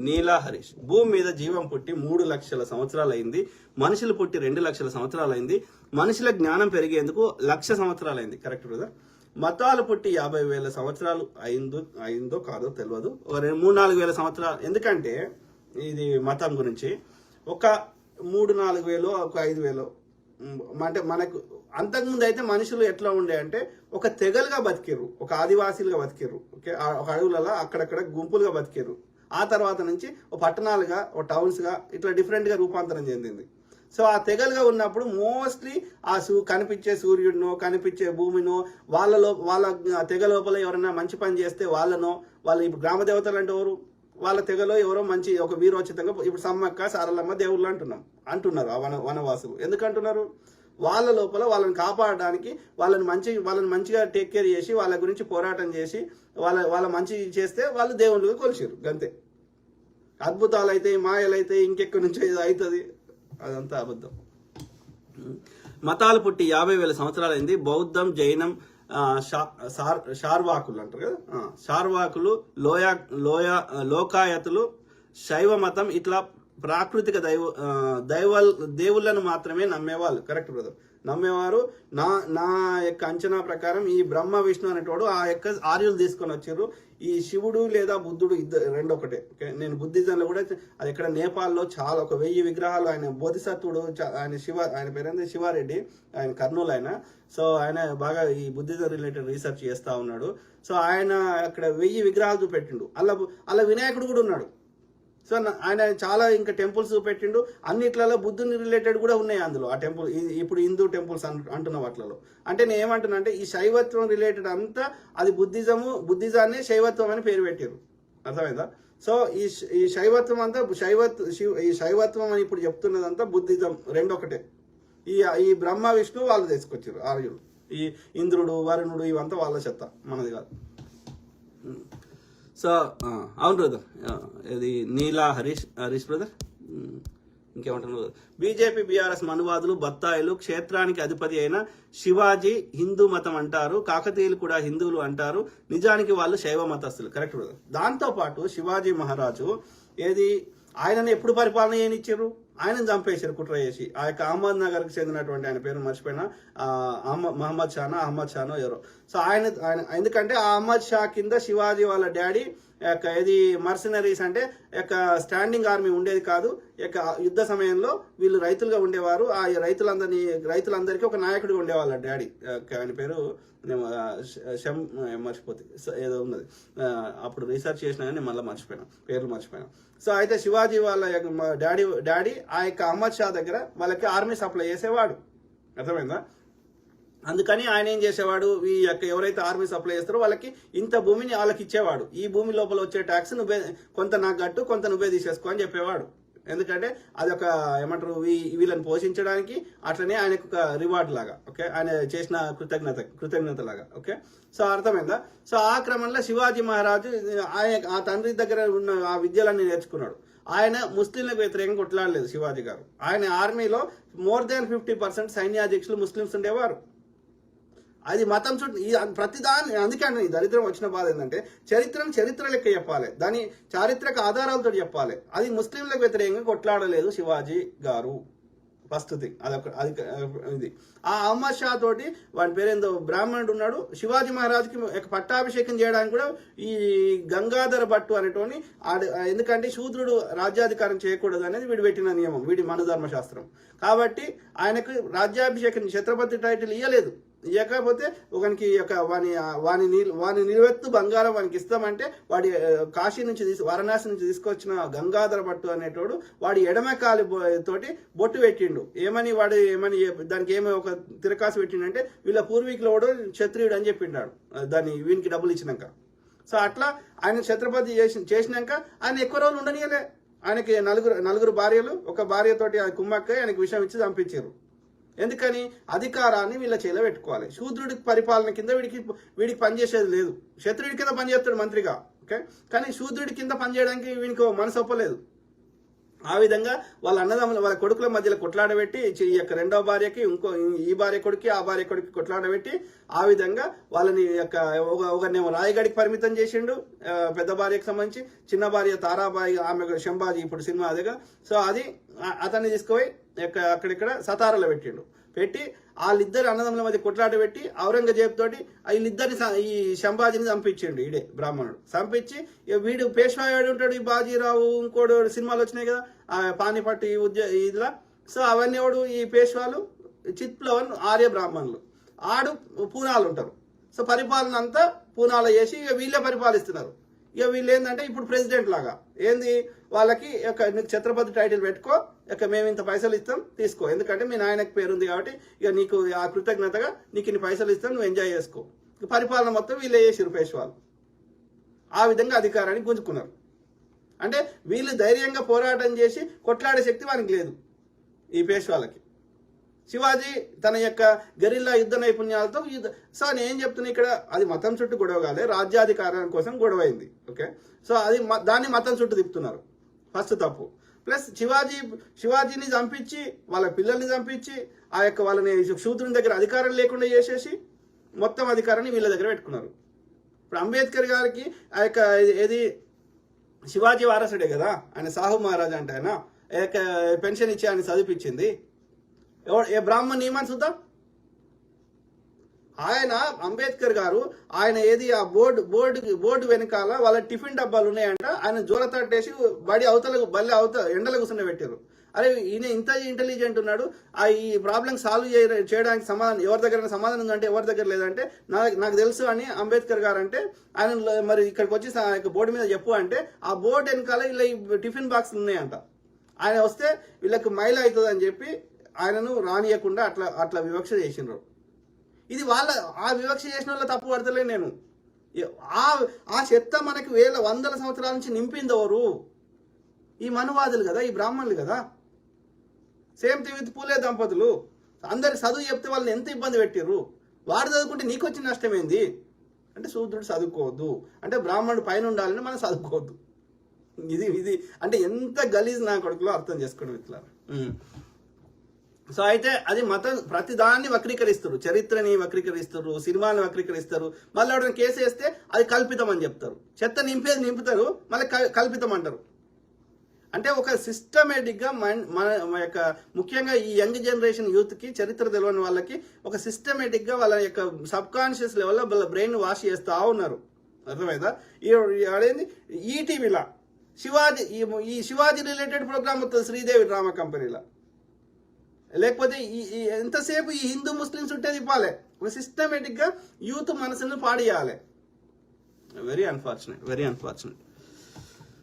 నీలా హరీష్. భూమి మీద జీవం పుట్టి 3 లక్షల సంవత్సరాలు అయింది. మనుషులు పుట్టి 2 లక్షల సంవత్సరాలు అయింది. మనుషుల జ్ఞానం పెరిగేందుకు 1,00,000 సంవత్సరాలు అయింది. Correct brother. మతాలు పుట్టి 50,000 సంవత్సరాలు అయిందో కాదో తెలియదు. 3-4 వేల సంవత్సరాలు. ఎందుకంటే ఇది మతం గురించి ఒక 3-4 వేలు, ఒక 5,000 అంటే మనకు అంతకుముందు అయితే మనుషులు ఎట్లా ఉండే అంటే ఒక తెగలుగా బతికిర్రు, ఒక ఆదివాసీలుగా బతికిర్రు. ఓకే, ఒక అడవులలో అక్కడక్కడ గుంపులుగా బతికిర్రు. ఆ తర్వాత నుంచి ఒక పట్టణాలుగా, ఒక టౌన్స్గా ఇట్లా డిఫరెంట్గా రూపాంతరం చెందింది. సో ఆ తెగలుగా ఉన్నప్పుడు మోస్ట్లీ ఆ కనిపించే సూర్యుడినో కనిపించే భూమినో వాళ్ళ తెగ లోపల ఎవరైనా మంచి పని చేస్తే వాళ్ళనో, వాళ్ళు ఇప్పుడు గ్రామ దేవతలు అంటే ఎవరు, వాళ్ళ తెగలో ఎవరో మంచి ఒక వీరోచితంగా ఇప్పుడు సమ్మక్క సారలమ్మ దేవుళ్ళు అంటున్నారు ఆ వనవాసులు. ఎందుకు అంటున్నారు? వాళ్ళ లోపల వాళ్ళని కాపాడడానికి, వాళ్ళని మంచిగా టేక్ కేర్ చేసి వాళ్ళ గురించి పోరాటం చేసి వాళ్ళ మంచి చేస్తే వాళ్ళు దేవుళ్ళుగా కొలిచారు. గంతే. అద్భుతాలు అయితే, మాయలు అయితే, ఇంకెక్కడి నుంచి అవుతుంది, అదంతా అబద్ధం. మతాలు పుట్టి 50,000 సంవత్సరాలు అయింది. బౌద్ధం, జైనం, శార్వాకులు అంటారు కదా, శార్వాకులు, లోకాయతులు, శైవ మతం ఇట్లా ప్రాకృతిక దేవుళ్ళను మాత్రమే నమ్మేవాళ్ళు. Correct brother. నమ్మేవారు. నా యొక్క అంచనా ప్రకారం ఈ బ్రహ్మ విష్ణు అనేటోడు ఆ యొక్క ఆర్యులు తీసుకొని వచ్చారు. ఈ శివుడు లేదా బుద్ధుడు రెండొకటే. నేను బుద్ధిజంలో కూడా అది ఇక్కడ నేపాల్లో చాలా 1,000 విగ్రహాలు. ఆయన బోధిసత్వుడు, ఆయన పేరు శివారెడ్డి, ఆయన కర్నూలు ఆయన. సో ఆయన బాగా ఈ బుద్ధిజం రిలేటెడ్ రీసెర్చ్ చేస్తా ఉన్నాడు. సో ఆయన అక్కడ 1000 విగ్రహాలు చూపెట్టిండు. అలా వినాయకుడు కూడా ఉన్నాడు. సో ఆయన చాలా ఇంకా టెంపుల్స్ చూపెట్టిండు. అన్నిట్లలో బుద్ధుని రిలేటెడ్ కూడా ఉన్నాయి అందులో. ఆ టెంపుల్ ఇప్పుడు హిందూ టెంపుల్స్ అంటున్న వాటిలలో. అంటే నేను ఏమంటున్నా అంటే ఈ శైవత్వం రిలేటెడ్ అంతా అది బుద్ధిజాన్ని శైవత్వం అని పేరు పెట్టారు. అర్థమైందా? సో ఈ శైవత్వం అంతా ఈ శైవత్వం అని ఇప్పుడు చెప్తున్నదంతా బుద్ధిజం రెండొకటే. ఈ బ్రహ్మ విష్ణు వాళ్ళు తీసుకొచ్చారు ఆర్యులు. ఈ ఇంద్రుడు, వరుణుడు ఇవంతా వాళ్ళ చెత్త, మనది కాదు. సో అవును బ్రదర్, ఇది నీలా హరీష్ బ్రదర్. ఇంకేమంటున్నారు? బీజేపీ బీఆర్ఎస్ మనువాదులు బత్తాయిలు క్షేత్రానికి అధిపతి అయిన శివాజీ హిందూ మతం అంటారు. కాకతీయులు కూడా హిందువులు అంటారు. నిజానికి వాళ్ళు శైవ మతస్థులు. Correct brother. దాంతోపాటు శివాజీ మహారాజు ఆయనను ఎప్పుడు పరిపాలన చేయనిచ్చారు? ఆయనను చంపేశారు కుట్ర చేసి. ఆ యొక్క అహ్మద్ నగర్కి చెందినటువంటి, ఆయన పేరు మర్చిపోయినా, మహమ్మద్ షానో ఎవరో. సో ఆయన ఎందుకంటే ఆ అహ్మద్ షా కింద శివాజీ వాళ్ళ డాడీ యొక్క మర్సనరీస్ అంటే స్టాండింగ్ ఆర్మీ ఉండేది కాదు. యుద్ధ సమయంలో వీళ్ళు రైతులుగా ఉండేవారు. ఆ రైతులందరికీ ఒక నాయకుడిగా ఉండేవాళ్ళ డాడీ. ఆయన పేరు మర్చిపోతే ఏదో ఉన్నది. అప్పుడు రీసెర్చ్ చేసినా కానీ మళ్ళీ పేర్లు మర్చిపోయినా. సో అయితే శివాజీ వాళ్ళ డాడీ ఆ యొక్క అహ్మద్ షా దగ్గర వాళ్ళకి ఆర్మీ సప్లై చేసేవాడు. అర్థమైందా? అందుకని ఆయన ఏం చేసేవాడు, ఈ యొక్క ఎవరైతే ఆర్మీ సప్లై చేస్తారో వాళ్ళకి ఇంత భూమిని వాళ్ళకి ఇచ్చేవాడు. ఈ భూమి లోపల వచ్చే ట్యాక్స్ కొంత నాకు గట్టు, కొంత నువ్వే తీసేసుకో అని చెప్పేవాడు. ఎందుకంటే అదొక ఏమంటారు, వీళ్ళని పోషించడానికి, అట్లనే ఆయనకు ఒక రివార్డ్ లాగా. ఓకే, ఆయన చేసిన కృతజ్ఞత లాగా. ఓకే, సో అర్థమైందా? సో ఆ క్రమంలో శివాజీ మహారాజు ఆ తండ్రి దగ్గర ఉన్న ఆ విద్యలన్నీ నేర్చుకున్నాడు. ఆయన ముస్లింలకు వ్యతిరేకంగా కొట్లాడలేదు శివాజీ గారు. ఆయన ఆర్మీలో మోర్ దాన్ 50% సైన్యాధ్యక్షులు ముస్లింస్ ఉండేవారు. అది మతం చుట్టూ ప్రతిదాని. అందుకే దరిద్రం వచ్చిన బాధ ఏంటంటే చరిత్ర లెక్క చెప్పాలి, దాని చారిత్రక ఆధారాలతో చెప్పాలి. అది ముస్లింలకు వ్యతిరేకంగా కొట్లాడలేదు శివాజీ గారు. ఫస్ట్ థింగ్ ఇది. ఆ అహ్మద్ షా తోటి వాడి పేరేందో బ్రాహ్మణుడు ఉన్నాడు. శివాజీ మహారాజుకి పట్టాభిషేకం చేయడానికి కూడా ఈ గంగాధర భట్టు అనేటోని ఎందుకంటే శూద్రుడు రాజ్యాధికారం చేయకూడదు అనేది వీడు పెట్టిన నియమం, వీడి మనుధర్మశాస్త్రం. కాబట్టి ఆయనకు రాజ్యాభిషేకం ఛత్రపతి టైటిల్ ఇవ్వలేదు. ఇవ్వకపోతే ఒకనికి వాని నిలువెత్తు బంగారం వానికి ఇస్తామంటే వాడి కాశీ నుంచి వారణాసి నుంచి తీసుకొచ్చిన గంగాధర భట్టు అనేటోడు వాడి ఎడమ కాలి తోటి బొట్టు పెట్టిండు. ఏమని దానికి ఏమో ఒక తిరకాసు పెట్టిండంటే వీళ్ళ పూర్వీకులు వాడు క్షత్రియుడు అని చెప్పిండాడు దాన్ని వీనికి డబ్బులు ఇచ్చినాక. సో అట్లా ఆయన ఛత్రపతి చేసినాక ఆయన ఎక్కువ రోజులు ఉండనియలే. ఆయనకి నలుగురు భార్యలు, ఒక భార్యతోటి కుమ్మక్క ఆయనకి విషయం ఇచ్చి చంపించారు. ఎందుకని? అధికారాన్ని వీళ్ళ చేతిలో పెట్టుకోవాలి. శూద్రుడి పరిపాలన కింద వీడికి పనిచేసేది లేదు. క్షత్రుడి కింద పనిచేస్తాడు మంత్రిగా. ఓకే, కానీ శూద్రుడి కింద పనిచేయడానికి వీనికి మనసు ఒప్పలేదు. ఆ విధంగా వాళ్ళ అన్నదమ్ముల వాళ్ళ కొడుకుల మధ్యలో కొట్లాడబెట్టి ఈ యొక్క రెండో భార్యకి ఈ భార్య కొడుకు ఆ భార్య కొడుకు కొట్లాడబెట్టి ఆ విధంగా వాళ్ళని యొక్క ఒకరినేమో రాయగడికి పరిమితం చేసిండు పెద్ద భార్యకు సంబంధించి, చిన్న భార్య తారాబాయి ఆమె శంభాజీ ఇప్పుడు సినిమా అదేగా. సో అది అతన్ని తీసుకుపోయి అక్కడిక్కడ సతారాలో పెట్టి వాళ్ళిద్దరు అన్నదమ్ముల మధ్య కొట్లాట పెట్టి ఔరంగజేబ్ తోటి వీళ్ళిద్దరిని ఈ శంభాజీని చంపించిండు. ఈడే బ్రాహ్మణుడు చంపించి వీడు పేష్వాడు ఉంటాడు, ఈ బాజీరావు ఇంకోడు సినిమాలు వచ్చినాయి కదా పానిపట్టు ఇదిలా. సో అవన్నీ వాడు ఈ పేష్వాలు చిత్ప్లవన్ ఆర్య బ్రాహ్మణులు ఆడు పూనాలు ఉంటారు. సో పరిపాలన అంతా పూనాలో చేసి ఇక వీళ్ళే పరిపాలిస్తున్నారు. ఇక వీళ్ళు ఏంటంటే ఇప్పుడు ప్రెసిడెంట్ లాగా ఏంది వాళ్ళకి నీకు ఛత్రపతి టైటిల్ పెట్టుకో, మేము ఇంత పైసలు ఇస్తాం తీసుకో, ఎందుకంటే మీ నాయనకి పేరుంది కాబట్టి ఇక నీకు ఆ కృతజ్ఞతగా నీకు ఇన్ని పైసలు ఇస్తాం, నువ్వు ఎంజాయ్ చేసుకో. పరిపాలన మొత్తం వీళ్ళే చేసిరు పేష్వాలు. ఆ విధంగా అధికారాన్ని గుంజుకున్నారు. అంటే వీళ్ళు ధైర్యంగా పోరాటం చేసి కొట్లాడే శక్తి వానికి లేదు ఈ పేష్వాలకి. శివాజీ తన యొక్క గెరిల్లా యుద్ధ నైపుణ్యాలతో సో నేను ఏం చెప్తున్నా ఇక్కడ, అది మతం చుట్టూ గొడవ కాలే, రాజ్యాధికారం కోసం గొడవ అయింది. ఓకే, సో అది దాన్ని మతం చుట్టూ తిప్పుతున్నారు, ఫస్ట్ తప్పు. ప్లస్ శివాజీని చంపించి వాళ్ళ పిల్లల్ని చంపించి ఆ యొక్క వాళ్ళని శూద్రుని దగ్గర అధికారం లేకుండా చేసేసి మొత్తం అధికారాన్ని వీళ్ళ దగ్గర పెట్టుకున్నారు. ఇప్పుడు అంబేద్కర్ గారికి ఆ యొక్క ఏది శివాజీ వారసుడే కదా, ఆయన సాహు మహారాజ్ అంటే ఆయన పెన్షన్ ఇచ్చి ఆయన చదివిపించింది ఏ బ్రాహ్మణ్ నియమాన్ని చూద్దాం. ఆయన అంబేద్కర్ గారు ఆయన ఏది ఆ బోర్డు వెనకాల వాళ్ళ టిఫిన్ డబ్బాలు ఉన్నాయంట, ఆయన జోరతట్టేసి బల్లి ఎండల కూర్చుని పెట్టారు. అరే ఈయన ఇంత ఇంటెలిజెంట్ ఉన్నాడు, ఈ ప్రాబ్లం సాల్వ్ చేయడానికి సమాధానం ఎవరి దగ్గర సమాధానం ఉందంటే ఎవరి దగ్గర లేదంటే నాకు తెలుసు అని అంబేద్కర్ గారు అంటే ఆయన మరి ఇక్కడికి వచ్చి బోర్డు మీద చెప్పు అంటే ఆ బోర్డు వెనకాల ఇలా టిఫిన్ బాక్స్ ఉన్నాయంట. ఆయన వస్తే వీళ్ళకి మైల్ అవుతుంది అని చెప్పి ఆయనను రానియకుండా అట్లా వివక్ష చేసినారు. ఇది ఆ వివక్ష చేసిన వాళ్ళ తప్పు పడతలే నేను. ఆ చెత్త మనకి వందల సంవత్సరాల నుంచి నింపింది ఎవరు? ఈ మనువాదులు కదా, ఈ బ్రాహ్మణులు కదా. సేమ్ థింగ్ విత్ పూలే దంపతులు. అందరికి చదువు చెప్తే వాళ్ళని ఎంత ఇబ్బంది పెట్టారు. వాడు చదువుకుంటే నీకు వచ్చిన నష్టం ఏంది అంటే శూద్రుడు చదువుకోవద్దు అంటే బ్రాహ్మణుడు పైన ఉండాలని మనం చదువుకోవద్దు. ఇది అంటే ఎంత గలీజ్ నా కొడుకులో అర్థం చేసుకోవడం ఇట్లా. సో అయితే అది మతం ప్రతిదాన్ని వక్రీకరిస్తారు, చరిత్రని వక్రీకరిస్తారు, సినిమాని వక్రీకరిస్తారు. మళ్ళీ ఎవరైనా కేసు వేస్తే అది కల్పితం అని చెప్తారు. చెత్త నింపుతారు, మళ్ళీ కల్పితం అంటారు. అంటే ఒక సిస్టమేటిక్గా మన యొక్క ముఖ్యంగా ఈ యంగ్ జనరేషన్ యూత్కి చరిత్ర తెలియని వాళ్ళకి ఒక సిస్టమేటిక్గా వాళ్ళ యొక్క సబ్ కాన్షియస్ లెవెల్లో వాళ్ళ బ్రెయిన్ వాష్ చేస్తూ ఉన్నారు. అర్థమైందా? అదేంది ఈటీవీలా ఈ శివాజీ రిలేటెడ్ ప్రోగ్రామ్ వస్తుంది శ్రీదేవి డ్రామా కంపెనీలో. లేకపోతే ఎంతసేపు ఈ హిందూ ముస్లిమ్స్ ఉంటే తిప్పాలి. ఒక సిస్టమేటిక్గా యూత్ మనసును పాడియాలి. Very unfortunate.